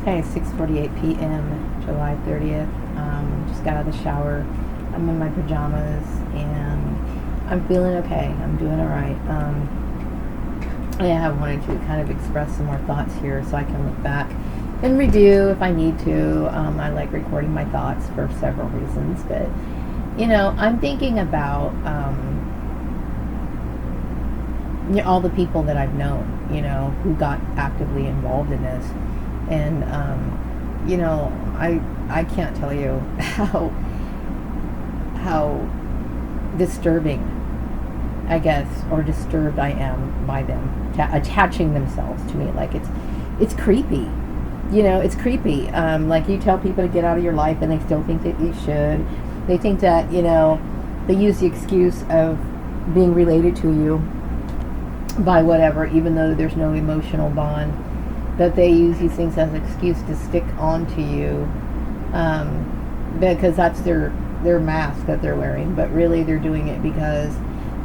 Hey, 6:48 p.m., July 30th. Just got out of the shower. I'm in my pajamas and I'm feeling okay. I'm doing all right. I have wanted to kind of express some more thoughts here so I can look back and review if I need to. I like recording my thoughts for several reasons, but I'm thinking about all the people that I've known, who got actively involved in this. And I can't tell you how disturbing, I guess, or disturbed I am by them attaching themselves to me. Like it's creepy. It's creepy. Like, you tell people to get out of your life and they still think that you should. They think that, they use the excuse of being related to you by whatever, even though there's no emotional bond, that they use these things as an excuse to stick onto you, because that's their mask that they're wearing, but really they're doing it because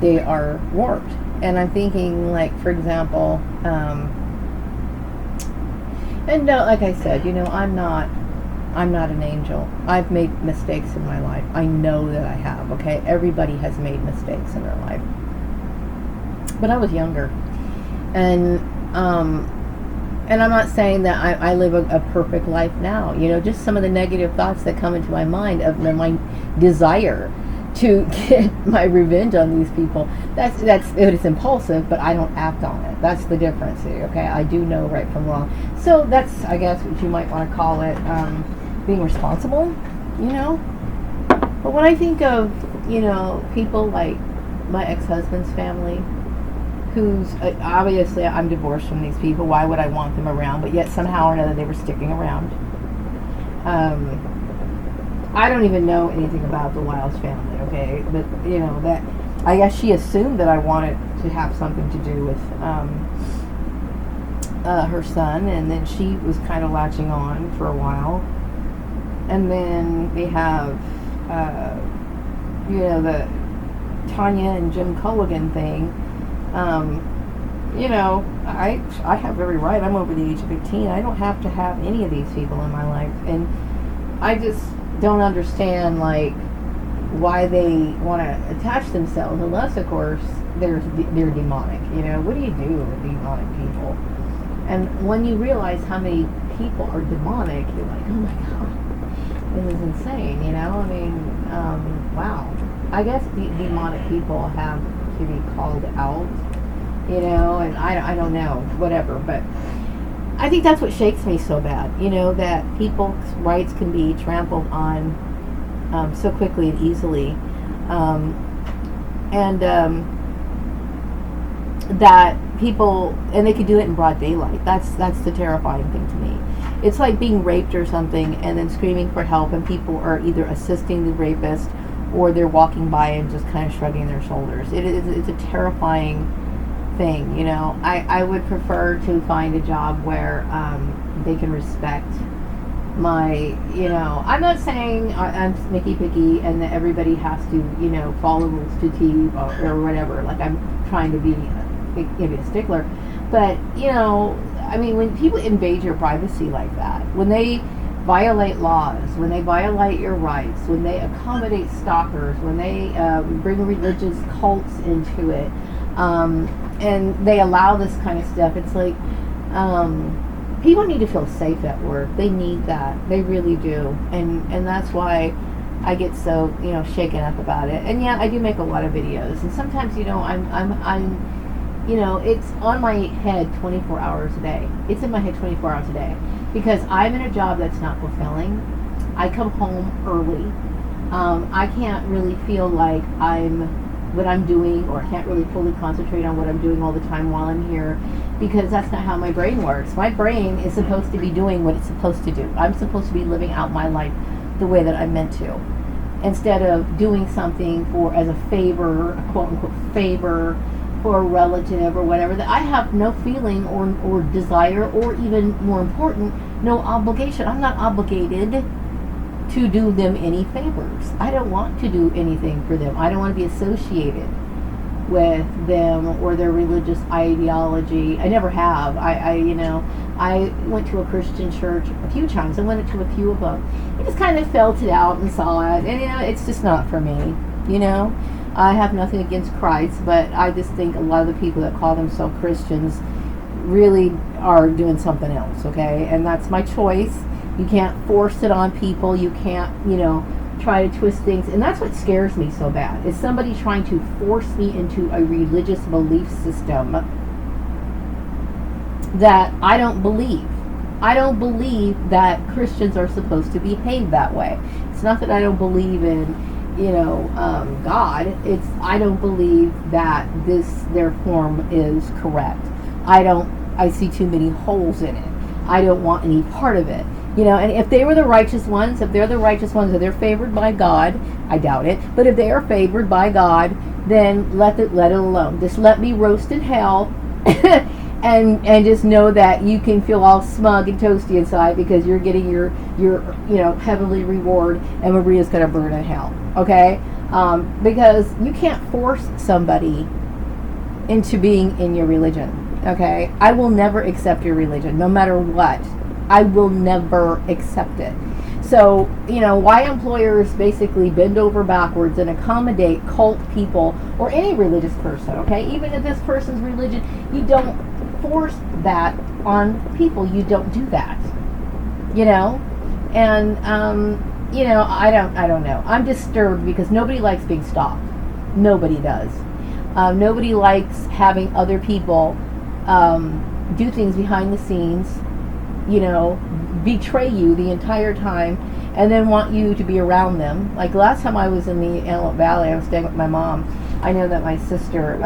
they are warped. And I'm thinking, like, for example, and no, like I said, I'm not an angel. I've made mistakes in my life. I know that I have, okay? Everybody has made mistakes in their life. But I was younger. And I'm not saying that I live a perfect life now. Just some of the negative thoughts that come into my mind of my desire to get my revenge on these people. It's impulsive, but I don't act on it. That's the difference here, okay? I do know right from wrong. So that's, I guess, what you might want to call it, being responsible, But when I think of, people like my ex-husband's family, who's, obviously I'm divorced from these people. Why would I want them around? But yet somehow or another they were sticking around. I don't even know anything about the Wiles family, okay? But, that, I guess she assumed that I wanted to have something to do with her son, and then she was kind of latching on for a while. And then we have, the Tanya and Jim Culligan thing. I have every right. I'm over the age of 18. I don't have to have any of these people in my life. And I just don't understand, like, why they want to attach themselves, unless, of course, they're demonic. What do you do with demonic people? And when you realize how many people are demonic, you're like, oh my God, this is insane, wow. I guess demonic people have to be called out, and I don't know, whatever, but I think that's what shakes me so bad, that people's rights can be trampled on so quickly and easily, that people, and they could do it in broad daylight. That's the terrifying thing to me. It's like being raped or something and then screaming for help, and people are either assisting the rapist or they're walking by and just kind of shrugging their shoulders. It's a terrifying thing, I would prefer to find a job where they can respect my, I'm not saying I'm snicky picky and that everybody has to, follow rules to T or whatever. Like, I'm trying to be maybe a stickler. But, when people invade your privacy like that, when they violate laws, when they violate your rights, when they accommodate stalkers, when they bring religious cults into it, and they allow this kind of stuff, it's like, people need to feel safe at work. They need that. They really do. And that's why I get so, shaken up about it. And yeah, I do make a lot of videos. And sometimes, I'm it's on my head 24 hours a day. It's in my head 24 hours a day. Because I'm in a job that's not fulfilling. I come home early. I can't really feel like what I'm doing, or I can't really fully concentrate on what I'm doing all the time while I'm here, because that's not how my brain works. My brain is supposed to be doing what it's supposed to do. I'm supposed to be living out my life the way that I'm meant to, instead of doing something as a favor, a quote-unquote favor, for a relative or whatever, that I have no feeling or desire, or even more important, no obligation. I'm not obligated to do them any favors. I don't want to do anything for them. I don't want to be associated with them or their religious ideology. I never have. I went to a Christian church a few times. I went to a few of them. I just kind of felt it out and saw it. And, it's just not for me, I have nothing against Christ, but I just think a lot of the people that call themselves Christians really are doing something else, okay? And that's my choice. You can't force it on people. You can't, try to twist things. And that's what scares me so bad, is somebody trying to force me into a religious belief system that I don't believe. I don't believe that Christians are supposed to behave that way. It's not that I don't believe in, God. It's I don't believe that their form is correct. I see too many holes in it. I don't want any part of it. And if they were the righteous ones, if they're favored by God, I doubt it, but if they are favored by God, then let it alone. Just let me roast in hell and just know that you can feel all smug and toasty inside because you're getting your heavenly reward, and Maria's going to burn in hell, okay? Because you can't force somebody into being in your religion, okay? I will never accept your religion, no matter what. I will never accept it. So, why employers basically bend over backwards and accommodate cult people or any religious person, okay? Even if this person's religion, you don't force that on people. You don't do that, And, I don't know. I'm disturbed because nobody likes being stalked. Nobody does. Nobody likes having other people do things behind the scenes, betray you the entire time and then want you to be around them. Like last time I was in the Antelope Valley, I was staying with my mom. I know that my sister,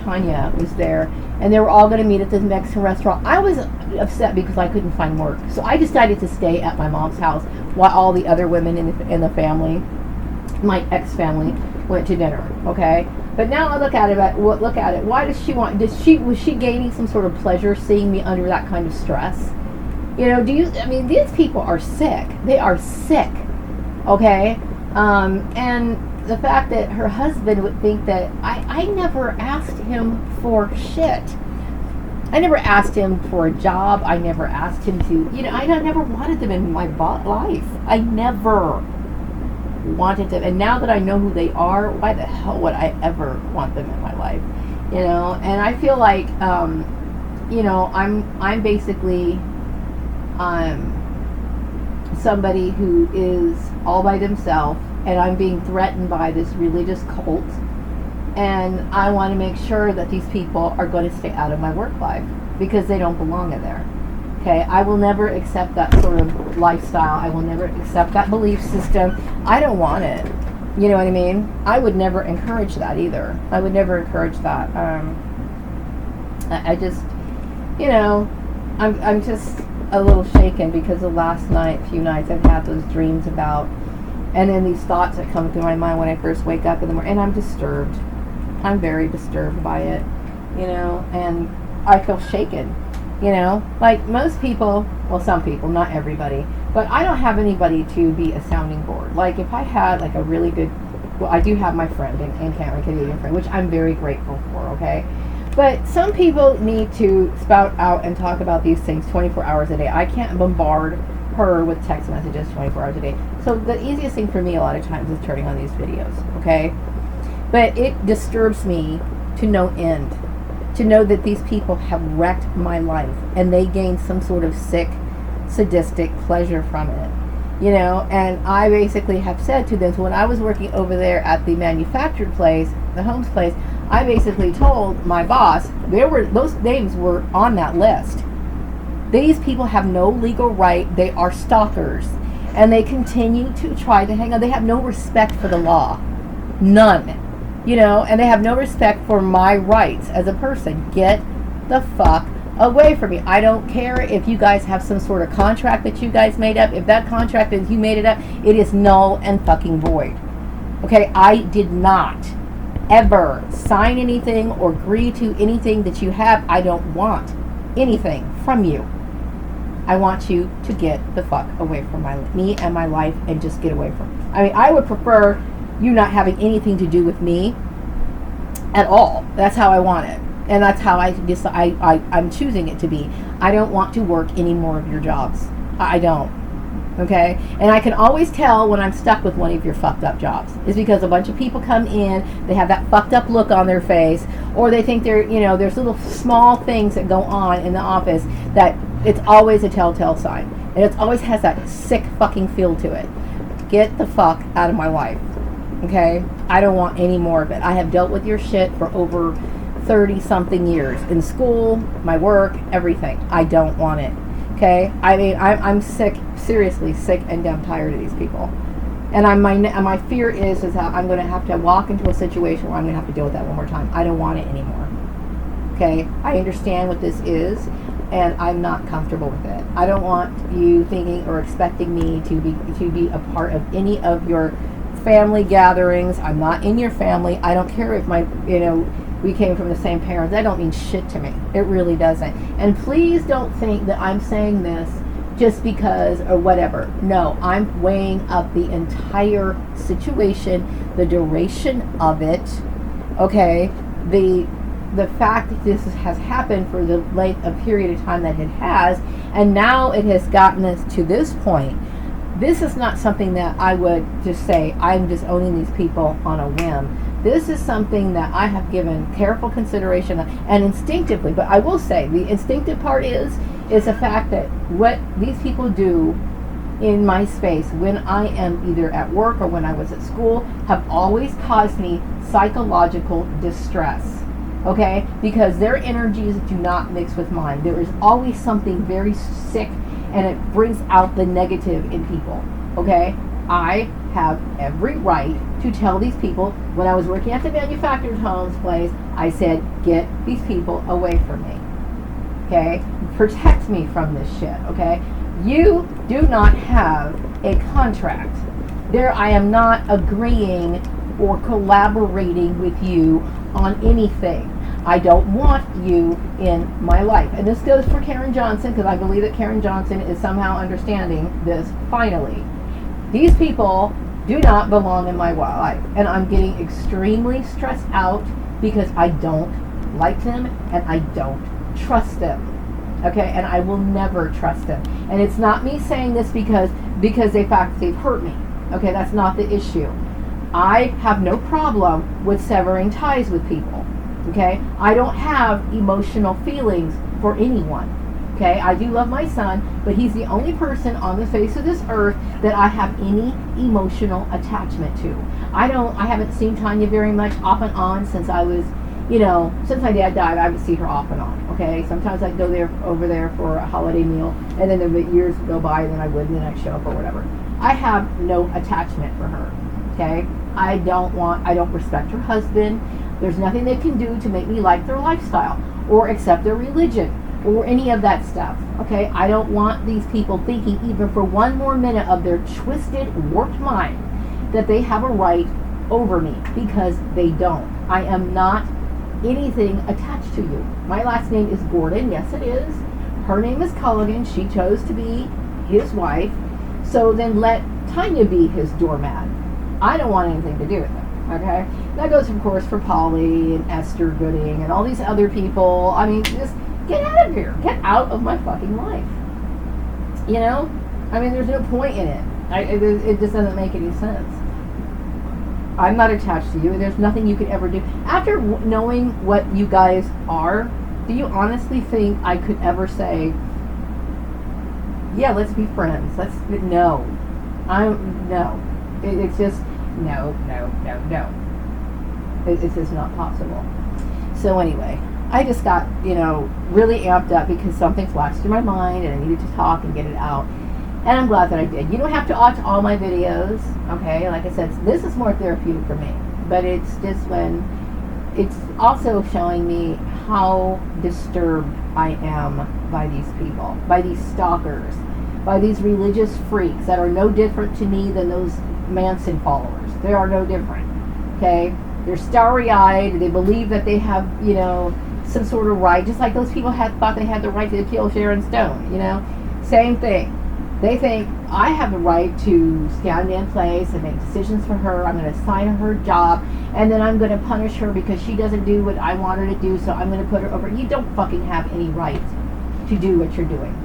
Tanya, was there, and they were all going to meet at this Mexican restaurant. I was upset because I couldn't find work. So I decided to stay at my mom's house while all the other women in the family, my ex-family, went to dinner, okay? But now I look at it. Why does she want? Was she gaining some sort of pleasure seeing me under that kind of stress? These people are sick. They are sick, okay? And the fact that her husband would think that I never asked him for shit. I never asked him for a job. I never asked him to, I never wanted them in my life. I never wanted them. And now that I know who they are, why the hell would I ever want them in my life? And I feel like, I'm basically somebody who is all by themselves, and I'm being threatened by this religious cult, and I want to make sure that these people are going to stay out of my work life because they don't belong in there. Okay, I will never accept that sort of lifestyle. I will never accept that belief system. I don't want it. You know what I mean? I would never encourage that either. I would never encourage that. I just, I'm just a little shaken because the last few nights I've had those dreams about, and then these thoughts that come through my mind when I first wake up in the morning, and I'm disturbed. I'm very disturbed by it, and I feel shaken, like most people, well, some people, not everybody, but I don't have anybody to be a sounding board. Like if I had like a really good, well, I do have my friend and Cameron, Canadian friend, which I'm very grateful for, okay? But some people need to spout out and talk about these things 24 hours a day. I can't bombard her with text messages 24 hours a day. So the easiest thing for me a lot of times is turning on these videos, okay? But it disturbs me to no end to know that these people have wrecked my life and they gain some sort of sick, sadistic pleasure from it. And I basically have said to them, when I was working over there at the manufactured place, the Homes place, I basically told my boss, those names were on that list. These people have no legal right. They are stalkers. And they continue to try to hang on. They have no respect for the law. None. And they have no respect for my rights as a person. Get the fuck away from me. I don't care if you guys have some sort of contract that you guys made up. If that contract is you made it up, it is null and fucking void. Okay, I did not ever sign anything or agree to anything that you have. I don't want anything from you. I want you to get the fuck away from me and my life and just get away from me. I would prefer you not having anything to do with me at all. That's how I want it. And that's how I guess I'm choosing it to be. I don't want to work any more of your jobs. I don't. Okay? And I can always tell when I'm stuck with one of your fucked up jobs. It's because a bunch of people come in, they have that fucked up look on their face, or they think there's little small things that go on in the office that it's always a telltale sign. And it always has that sick fucking feel to it. Get the fuck out of my life. Okay? I don't want any more of it. I have dealt with your shit for over 30 something years. In school, my work, everything. I don't want it. Okay? I mean, I'm sick, seriously sick and damn tired of these people. And my fear is that I'm going to have to walk into a situation where I'm going to have to deal with that one more time. I don't want it anymore. Okay? I understand what this is, and I'm not comfortable with it. I don't want you thinking or expecting me to be a part of any of your family gatherings. I'm not in your family. I don't care if we came from the same parents. That don't mean shit to me. It really doesn't. And please don't think that I'm saying this just because or whatever. No, I'm weighing up the entire situation, the duration of it, okay? The fact that this has happened for the length of period of time that it has, and now it has gotten us to this point. This is not something that I would just say, I'm just owning these people on a whim. This is something that I have given careful consideration and instinctively, but I will say the instinctive part is the fact that what these people do in my space when I am either at work or when I was at school have always caused me psychological distress. Okay? Because their energies do not mix with mine. There is always something very sick, and it brings out the negative in people. Okay? I have every right to tell these people, when I was working at the manufactured homes place, I said, get these people away from me. Okay? Protect me from this shit. Okay? You do not have a contract. There, I am not agreeing or collaborating with you on anything. I don't want you in my life. And this goes for Karen Johnson, because I believe that Karen Johnson is somehow understanding this finally. These people do not belong in my life. And I'm getting extremely stressed out because I don't like them and I don't trust them. Okay? And I will never trust them. And it's not me saying this because they've hurt me. Okay? That's not the issue. I have no problem with severing ties with people. Okay? I don't have emotional feelings for anyone. Okay? I do love my son, but he's the only person on the face of this earth that I have any emotional attachment to. I haven't seen Tanya very much off and on since I was, since my dad died. I would see her off and on. Okay? Sometimes I'd go over there for a holiday meal, and then the years would go by, and then I wouldn't, and I'd show up or whatever. I have no attachment for her. Okay? I don't respect her husband. There's nothing they can do to make me like their lifestyle or accept their religion or any of that stuff. Okay? I don't want these people thinking even for one more minute of their twisted, warped mind that they have a right over me, because they don't. I am not anything attached to you. My last name is Gordon. Yes, it is. Her name is Culligan. She chose to be his wife. So then let Tanya be his doormat. I don't want anything to do with them. Okay? That goes, of course, for Polly and Esther Gooding and all these other people. I mean, just get out of here. Get out of my fucking life. I mean, there's no point in it. It just doesn't make any sense. I'm not attached to you. There's nothing you could ever do. After knowing what you guys are, do you honestly think I could ever say, yeah, let's be friends? No. No. It's just, no. It's just not possible. So anyway, I just got, really amped up because something flashed through my mind and I needed to talk and get it out. And I'm glad that I did. You don't have to watch all my videos, okay? Like I said, this is more therapeutic for me. But it's just it's also showing me how disturbed I am by these people, by these stalkers, by these religious freaks that are no different to me than those Manson followers. They are no different, okay? They're starry-eyed. They believe that they have, some sort of right, just like those people thought they had the right to kill Sharon Stone, Same thing. They think I have the right to stand in place and make decisions for her. I'm going to assign her a job, and then I'm going to punish her because she doesn't do what I want her to do, so I'm going to put her over. You don't fucking have any right to do what you're doing.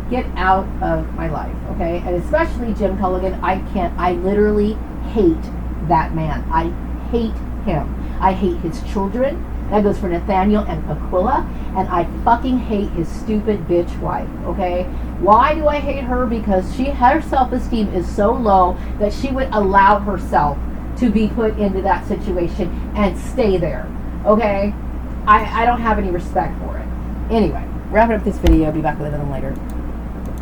Get out of my life, okay? And especially Jim Culligan, I literally hate that man. I hate him. I hate his children. That goes for Nathaniel and Aquila. And I fucking hate his stupid bitch wife, okay? Why do I hate her? Because her self-esteem is so low that she would allow herself to be put into that situation and stay there, okay? I don't have any respect for it. Anyway, wrapping up this video. I'll be back with another one later.